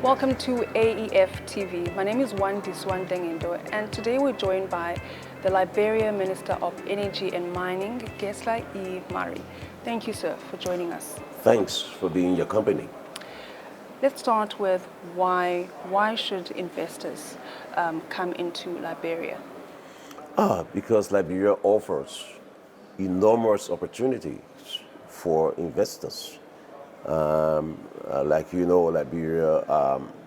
Welcome to aefTV. My name is Wandiswan Dengendo, and today we're joined by the Liberia Minister of Energy and Mining, Gesler Mari. Thank you, sir, for joining us. Thanks for being in your company. Let's start with why should investors come into Liberia? Because Liberia offers enormous opportunities for investors. Like you know, Liberia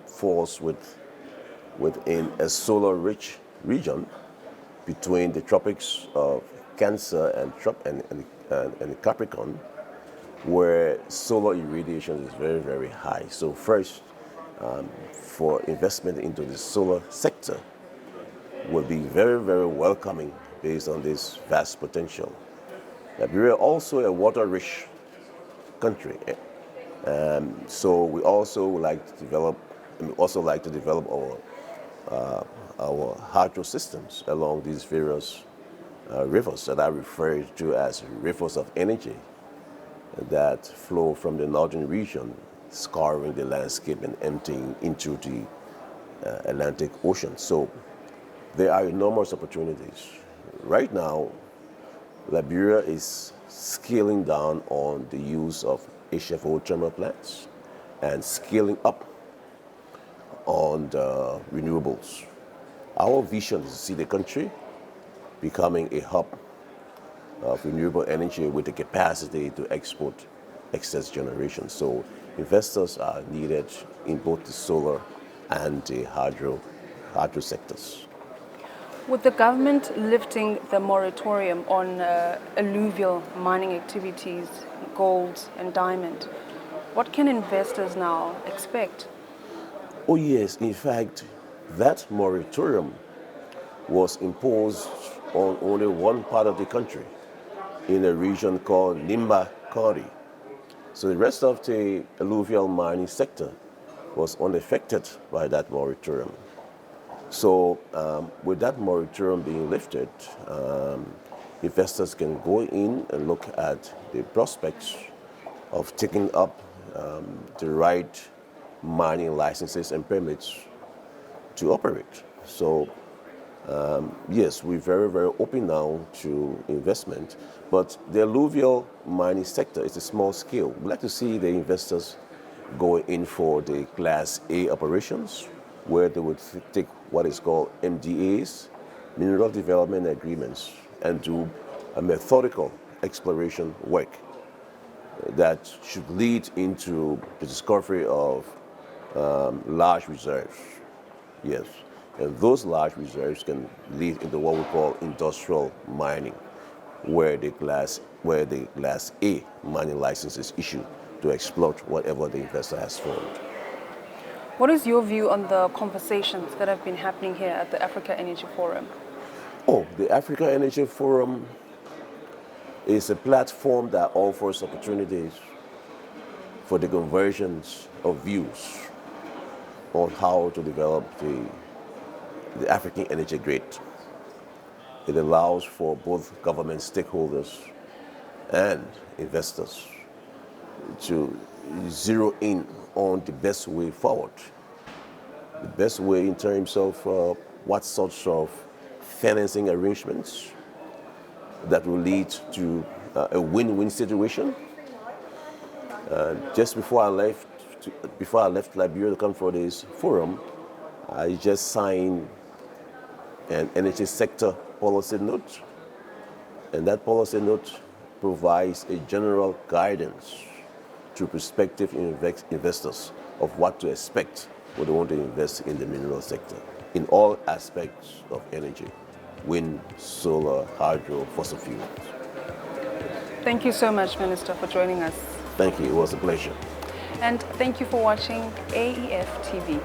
falls within a solar-rich region between the tropics of Cancer and Capricorn, where solar irradiation is very, very high. So first, for investment into the solar sector will be very, very welcoming based on this vast potential. Liberia also a water-rich country. So we also like to develop our hydro systems along these various rivers that I refer to as rivers of energy that flow from the northern region, scouring the landscape and emptying into the Atlantic Ocean. So there are enormous opportunities. Right now, Liberia is scaling down on the use of HFO thermal plants and scaling up on the renewables. Our vision is to see the country becoming a hub of renewable energy with the capacity to export excess generation. So investors are needed in both the solar and the hydro sectors. With the government lifting the moratorium on alluvial mining activities, gold and diamond, what can investors now expect? Oh yes, in fact, that moratorium was imposed on only one part of the country in a region called Limba County. So the rest of the alluvial mining sector was unaffected by that moratorium. So with that moratorium being lifted, investors can go in and look at the prospects of taking up the right mining licenses and permits to operate. So yes, we're very, very open now to investment, but the alluvial mining sector is a small scale. We'd like to see the investors go in for the Class A operations, where they would take what is called MDAs, Mineral Development Agreements, and do a methodical exploration work that should lead into the discovery of large reserves. Yes, and those large reserves can lead into what we call industrial mining, where the Class A mining license is issued to exploit whatever the investor has found. What is your view on the conversations that have been happening here at the Africa Energy Forum? Oh, the Africa Energy Forum is a platform that offers opportunities for the convergence of views on how to develop the African energy grid. It allows for both government stakeholders and investors to zero in on the best way forward. The best way in terms of what sorts of financing arrangements that will lead to a win-win situation. Just before I left Liberia to come for this forum, I just signed an energy sector policy note, and that policy note provides a general guidance to prospective investors of what to expect when they want to invest in the mineral sector in all aspects of energy: wind, solar, hydro, fossil fuels. Thank you so much, Minister, for joining us. Thank you. It was a pleasure. And thank you for watching aefTV.